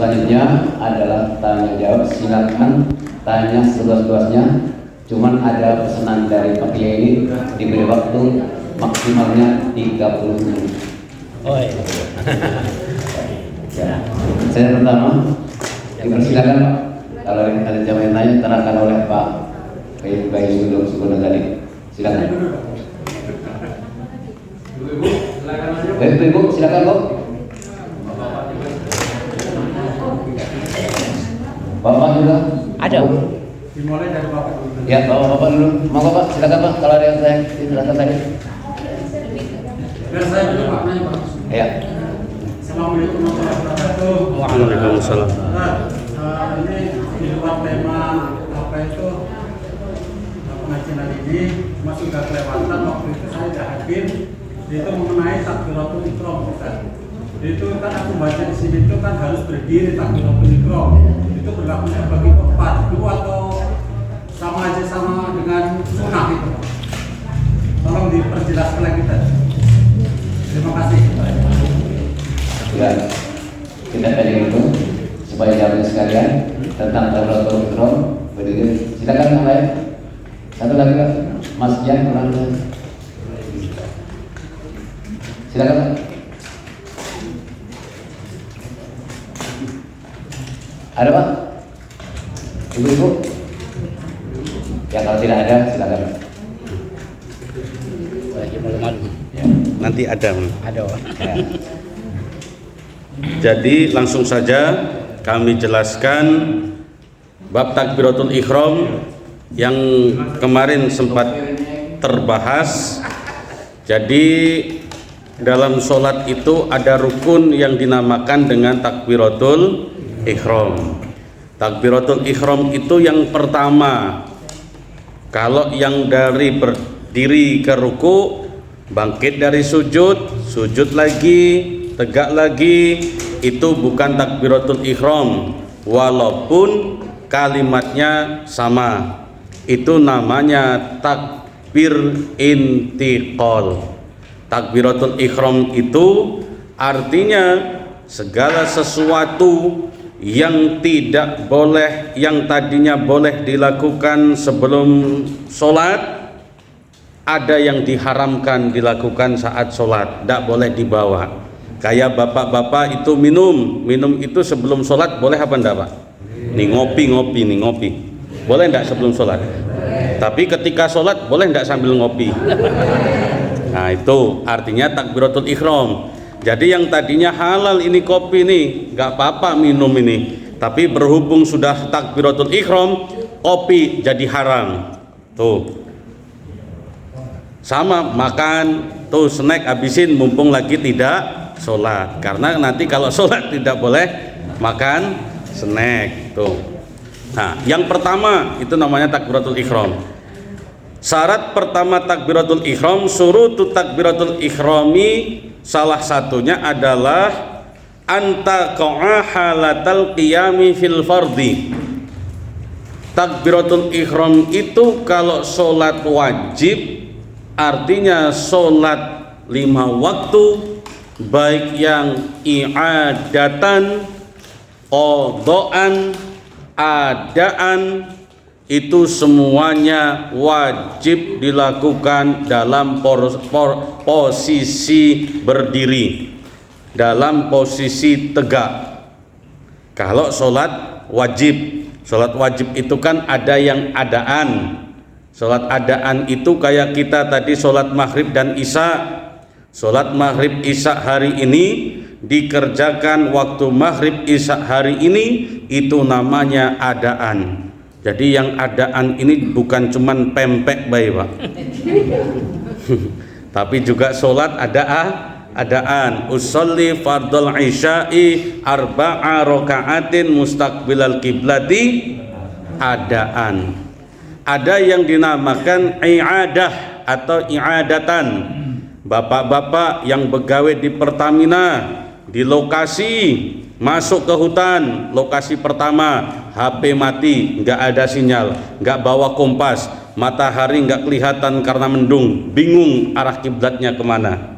selanjutnya adalah tanya jawab. Silakan tanya seluas-luasnya. Cuman ada pesanan dari Pak Kiai ini diberi waktu maksimalnya 30 menit. Oh iya. Ya. Saya pertama, dipersilakan Pak. Kalau ada jamaah yang nanya, terangkan oleh Pak Bayi Sukono tadi. Silakan. Ibu, silakan Bu. Bapak juga Ada. Dimulai dari Bapak dulu. Ya, bapak dulu. Mau Pak, silakan Pak. Kalau ada yang saya silakan tadi. Biar saya dulu Pak, nanya Pak. Ya. Assalamualaikum warahmatullahi wabarakatuh. Waalaikumsalam. Ini di luar tema apa itu pengajian hari ini masih sudah kelewatan. Waktu itu saya sudah hadir, itu mengenai takbiratul ihram Ustaz. Itu kan aku baca di sini itu kan harus berdiri takbiratul ihram. Itu berlakunya bagi fardu atau sama aja sama dengan sunnah itu? Tolong diperjelaskan lagi tadi. Terima kasih. Ya, kita tadi itu supaya jawabnya sekalian tentang takbiratul ihram berdiri. Silakan yang lain. Satu lagi Pak, Mas Jan orang lain. Silakan Pak. Ada Pak? Ibu-ibu? Ya kalau tidak ada silakan. Lagi malu-malu. Ya. Nanti ada. Ada. Ya. Jadi langsung saja kami jelaskan bab takbiratul ihram yang kemarin sempat terbahas. Jadi dalam sholat itu ada rukun yang dinamakan dengan takbiratul ihram. Takbiratul ihram itu yang pertama. Kalau yang dari berdiri ke ruku, bangkit dari sujud, sujud lagi, tegak lagi, itu bukan takbiratul ihram walaupun kalimatnya sama. Itu namanya takbir intiqal. Takbiratul ihram itu artinya segala sesuatu yang tidak boleh, yang tadinya boleh dilakukan sebelum sholat, ada yang diharamkan dilakukan saat sholat, tidak boleh dibawa. Kayak bapak-bapak itu minum itu sebelum sholat boleh apa enggak Pak? Nih ngopi. Boleh enggak sebelum sholat? Tapi ketika sholat boleh enggak sambil ngopi? Nah itu artinya takbiratul ihram. Jadi yang tadinya halal ini kopi nih, enggak apa-apa minum ini. Tapi berhubung sudah takbiratul ihram, kopi jadi haram. Tuh. Sama makan, tuh snack habisin mumpung lagi tidak sholat, karena nanti kalau sholat tidak boleh makan snack tuh. Nah, yang pertama itu namanya takbiratul ihram. Syarat pertama takbiratul ihram, syurutut takbiratul ihrami, salah satunya adalah anta qa'a halatal qiyami fil fardhi. Takbiratul ihram itu kalau sholat wajib, artinya sholat 5 waktu, baik yang i'adatan, qadaan, adaan, itu semuanya wajib dilakukan dalam posisi berdiri, dalam posisi tegak. Kalau sholat wajib itu kan ada yang adaan. Sholat adaan itu kayak kita tadi sholat maghrib dan isya. Sholat maghrib isya hari ini dikerjakan waktu maghrib isya hari ini, itu namanya adaan. Jadi yang adaan ini bukan cuman pempek baik Pak. Tapi juga sholat adaan. Usolli fardul isya'i arba'a raka'atin mustaqbilal kiblati, adaan. Ada yang dinamakan i'adah atau i'adatan. Bapak-bapak yang begawe di Pertamina, di lokasi masuk ke hutan, lokasi pertama, HP mati, nggak ada sinyal, nggak bawa kompas, matahari nggak kelihatan karena mendung, bingung arah kiblatnya kemana.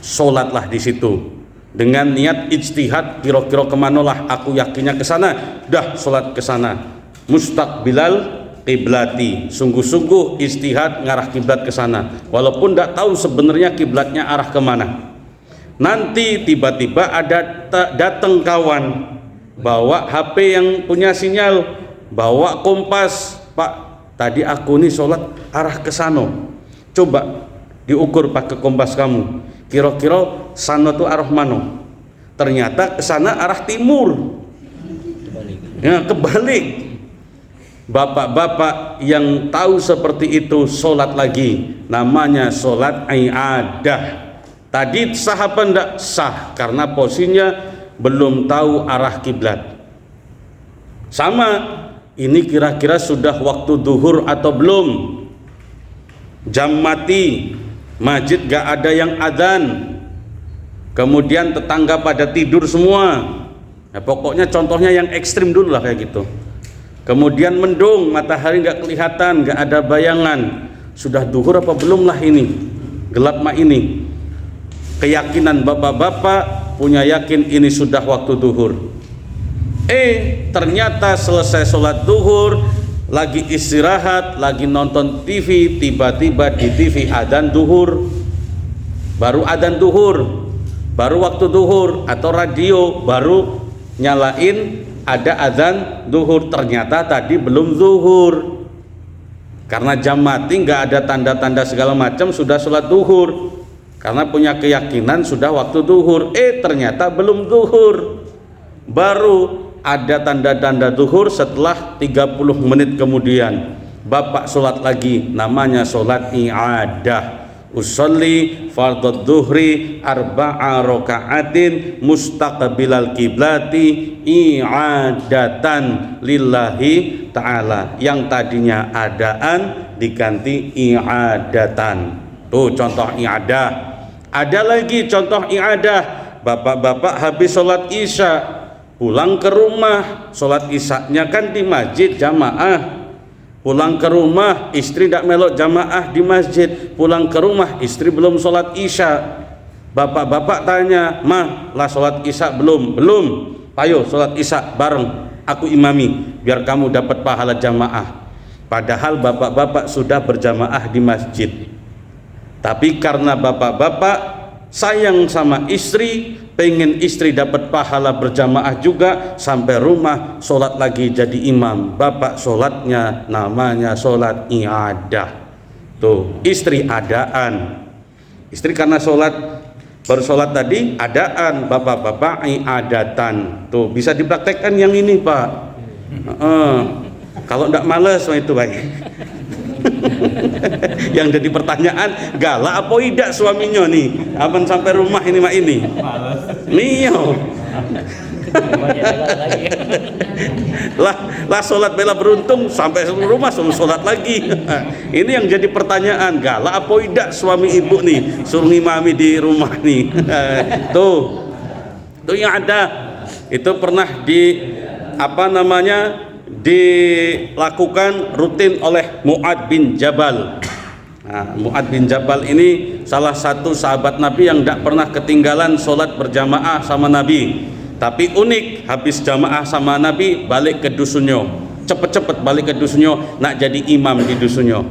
Sholatlah di situ. dengan niat ijtihad, kira-kira kemanalah aku yakinnya ke sana, dah sholat ke sana. Mustaqbilal kiblati, sungguh-sungguh ijtihad ngarah kiblat ke sana, walaupun tidak tahu sebenarnya kiblatnya arah kemana. Nanti tiba-tiba ada datang kawan bawa HP yang punya sinyal, bawa kompas, Pak, tadi aku nih sholat arah ke sana, coba diukur pakai kompas kamu, kira-kira sana tuh arah mana? Ternyata ke sana arah timur. Ya, kebalik. Bapak-bapak yang tahu seperti itu sholat lagi, namanya sholat i'adah. Tadi sah apa enggak? Sah, karena posisinya belum tahu arah kiblat. Sama, ini kira-kira sudah waktu duhur atau belum? Jam mati, masjid gak ada yang adzan, kemudian tetangga pada tidur semua. Nah, pokoknya contohnya yang ekstrim dulu lah kayak gitu. Kemudian mendung, matahari nggak kelihatan, nggak ada bayangan. Sudah duhur apa belum lah ini? Gelap mah ini. Keyakinan bapak-bapak punya yakin ini sudah waktu duhur. Ternyata selesai sholat duhur, lagi istirahat, lagi nonton TV, tiba-tiba di TV adzan duhur. Baru adzan duhur, baru waktu duhur, atau radio baru nyalain ada adzan duhur, ternyata tadi belum zuhur. Karena jam mati nggak ada tanda-tanda segala macam, sudah sholat duhur. Karena punya keyakinan sudah waktu duhur, ternyata belum duhur. Baru ada tanda-tanda duhur setelah 30 menit kemudian. Bapak sholat lagi, namanya sholat i'adah. Usolli fardhu dhuhri arba'a raka'atin mustaqbilal kiblati i'adatan lillahi ta'ala. Yang tadinya adaan diganti i'adatan. Tuh contoh i'adah. Ada lagi contoh i'adah. Bapak-bapak habis sholat isya, pulang ke rumah, sholat isyanya kan di masjid jamaah. Pulang ke rumah, istri tidak melok jamaah di masjid. Pulang ke rumah, istri belum sholat isya. Bapak-bapak tanya, "Mah, lah sholat isya belum?" "Belum." "Ayo sholat isya bareng, aku imami, biar kamu dapat pahala jamaah." Padahal bapak-bapak sudah berjamaah di masjid. Tapi karena bapak-bapak sayang sama istri, pengen istri dapat pahala berjamaah juga, sampai rumah sholat lagi jadi imam. Bapak sholatnya namanya sholat i'adah. Tuh, istri adaan. Istri karena sholat bersolat tadi adaan, bapak-bapak i'adatan. Tuh, bisa dipraktekkan yang ini, Pak. Kalau enggak males, itu baik. Yang jadi pertanyaan, galak apa tidak suaminya nih? Aman sampai rumah ini mak ini. Nio. lah sholat bela beruntung sampai rumah sholat lagi. Ini yang jadi pertanyaan, galak apa tidak suami ibu nih suruh ngimami di rumah nih. Tuh yang ada itu pernah dilakukan rutin oleh Mu'ad bin Jabal. Nah, Mu'ad bin Jabal ini salah satu sahabat Nabi yang tidak pernah ketinggalan sholat berjamaah sama Nabi. Tapi unik, habis jamaah sama Nabi balik ke dusunnya, cepet-cepet balik ke dusunnya, nak jadi imam di dusunnya.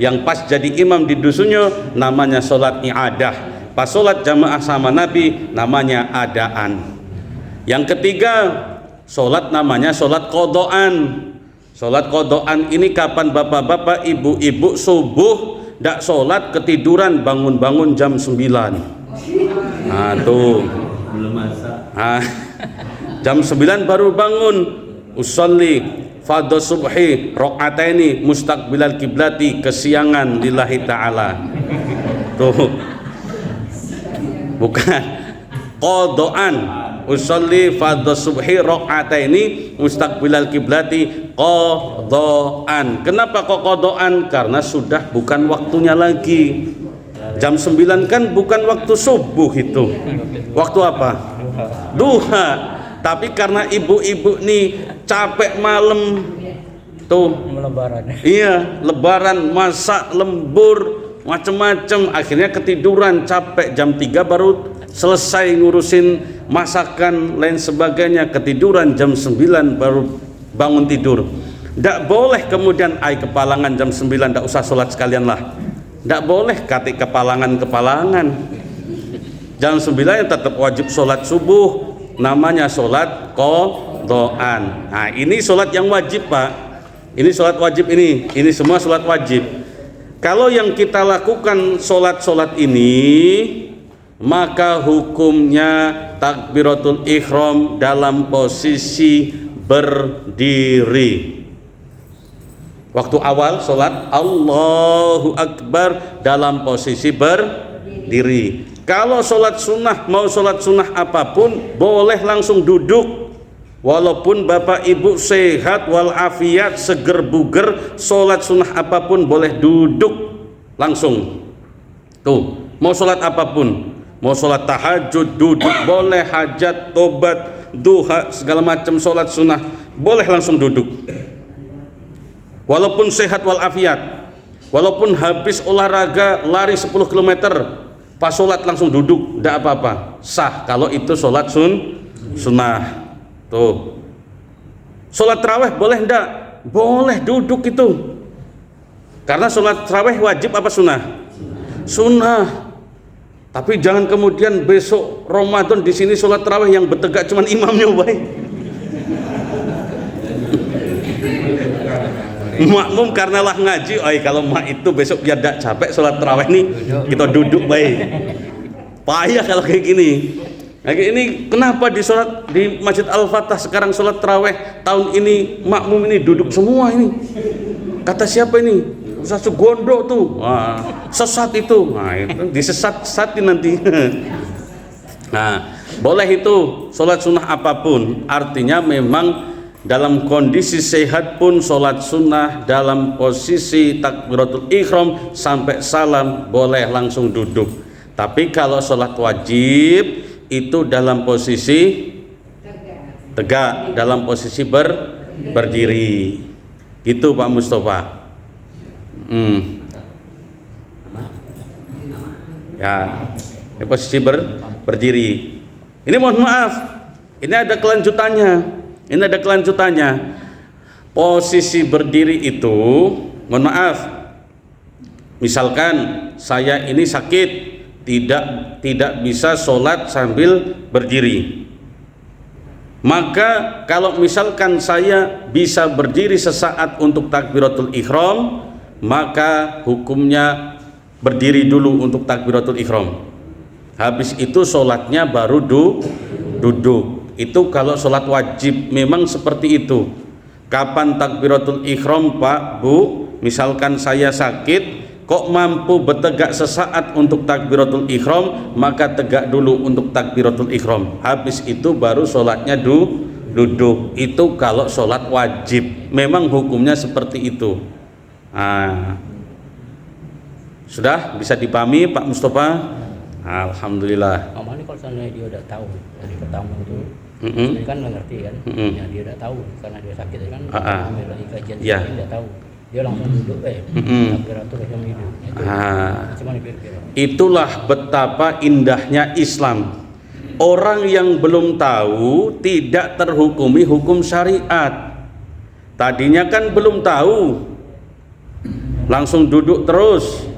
Yang pas jadi imam di dusunnya namanya sholat i'adah. Pas sholat jamaah sama Nabi namanya adaan. Yang ketiga, sholat namanya sholat qodoan. Sholat qodoan ini kapan bapak-bapak, ibu-ibu subuh tidak sholat, ketiduran, bangun-bangun jam 9. Nah tuh belum masak. Jam 9 baru bangun. Usolli fardhu subhi rakaataini mustaqbilal kiblati, kesiangan lillahi ta'ala. Tuh bukan qodoan. Usolli fardhu subhi rakaataini mustaqbilal kiblati qodoan. Kenapa kok qodoan? Karena sudah bukan waktunya lagi. Jam 9 kan bukan waktu subuh itu. Waktu apa? Duha. Tapi karena ibu-ibu nih capek malam tuh. Lebaran. Iya, lebaran, masak, lembur, macem-macem, akhirnya ketiduran, capek, jam 3 baru selesai ngurusin masakan lain sebagainya, ketiduran jam 9 baru bangun tidur. Tidak boleh kemudian kepalangan jam 9 tidak usah sholat sekalian lah. Tidak boleh kati kepalangan. Jam 9 tetap wajib sholat subuh, namanya sholat qadhaan. Nah ini sholat yang wajib Pak, ini sholat wajib, ini semua sholat wajib. Kalau yang kita lakukan sholat ini, maka hukumnya takbiratul ihram dalam posisi berdiri. Waktu awal sholat Allahu Akbar dalam posisi berdiri. Kalau sholat sunnah, mau sholat sunnah apapun boleh langsung duduk. Walaupun bapak ibu sehat walafiat, seger buger, sholat sunnah apapun boleh duduk langsung. Tuh, mau sholat apapun, mau sholat tahajud duduk boleh, hajat, tobat, duha, segala macam sholat sunnah boleh langsung duduk. Walaupun sehat walafiat, walaupun habis olahraga lari 10 km, pas sholat langsung duduk, tidak apa-apa, sah kalau itu sholat sunnah. Tuh, sholat tarawih boleh enggak? Boleh duduk itu, karena sholat tarawih wajib apa sunnah? Sunnah. Tapi jangan kemudian besok Ramadan di sini sholat tarawih yang bertegak cuman imamnya baik. Makmum karena lah ngaji, kalau mak itu besok biar tidak capek sholat tarawih nih kita duduk baik. Payah kalau kayak gini. Nah, ini kenapa di sholat di Masjid Al-Fatah sekarang sholat tarawih tahun ini makmum ini duduk semua ini? Kata siapa ini? Ustaz Sugondo tuh, sesat itu. Nah, itu disesat-sesatin nanti. Nah, boleh itu sholat sunnah apapun. Artinya memang dalam kondisi sehat pun sholat sunnah dalam posisi takbiratul ihram sampai salam boleh langsung duduk. Tapi kalau sholat wajib itu dalam posisi tegak, dalam posisi berdiri. Gitu Pak Mustafa. Ya, ini posisi berdiri. Ini mohon maaf, ini ada kelanjutannya. Posisi berdiri itu, mohon maaf, misalkan saya ini sakit, tidak bisa sholat sambil berdiri. Maka kalau misalkan saya bisa berdiri sesaat untuk takbiratul ihram, maka hukumnya berdiri dulu untuk takbiratul ihram. Habis itu sholatnya baru duduk. Itu kalau sholat wajib memang seperti itu. Kapan takbiratul ihram Pak, Bu? Misalkan saya sakit, kok mampu bertegak sesaat untuk takbiratul ihram, maka tegak dulu untuk takbiratul ihram. Habis itu baru sholatnya duduk. Itu kalau sholat wajib memang hukumnya seperti itu. Sudah bisa dipahami Pak Mustafa? Alhamdulillah. Ini kalau seandainya dia udah tahu dari pertama itu, dia kan nggak ngerti kan, ya dia udah tahu karena dia sakit kan, lagi kajian dia udah tahu. Dia langsung duduk takbiratul ihram itu. Itulah betapa indahnya Islam. Orang yang belum tahu tidak terhukumi hukum syariat. Tadinya kan belum tahu, langsung duduk terus.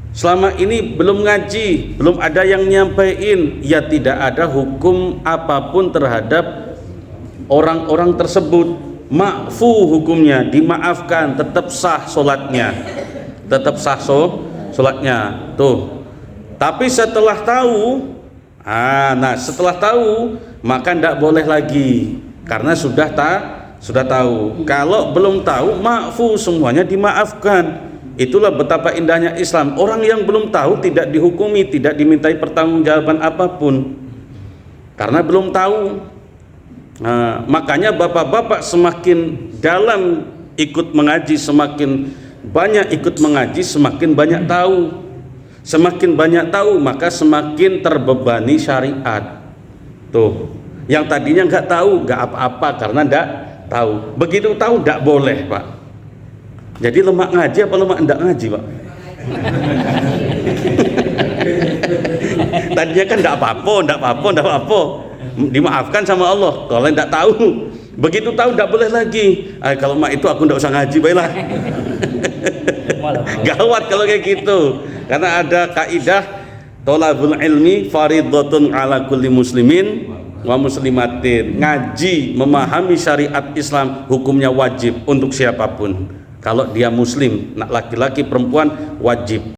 Selama ini belum ngaji, belum ada yang nyampaiin, ya tidak ada hukum apapun terhadap orang-orang tersebut. Ma'fu hukumnya, dimaafkan, tetap sah sholatnya, tuh. Tapi setelah tahu, setelah tahu maka tidak boleh lagi karena sudah tahu. Kalau belum tahu, ma'fu, semuanya dimaafkan. Itulah betapa indahnya Islam. Orang yang belum tahu tidak dihukumi, tidak dimintai pertanggungjawaban apapun karena belum tahu. Makanya bapak-bapak semakin dalam ikut mengaji, semakin banyak ikut mengaji, semakin banyak tahu. Semakin banyak tahu maka semakin terbebani syariat. Tuh, yang tadinya nggak tahu, nggak apa-apa karena nggak tahu. Begitu tahu nggak boleh Pak. Jadi lemak ngaji apa lemak nggak ngaji Pak? tadinya kan enggak apa-apa, dimaafkan sama Allah. Kalau enggak tahu, begitu tahu enggak boleh lagi. Kalau mak itu aku enggak usah ngaji, baiklah. Gawat kalau kayak gitu. Karena ada kaidah thalabul ilmi faridhatun ala kulli muslimin wa muslimatin. Ngaji, memahami syariat Islam hukumnya wajib untuk siapapun. Kalau dia muslim, laki-laki perempuan wajib.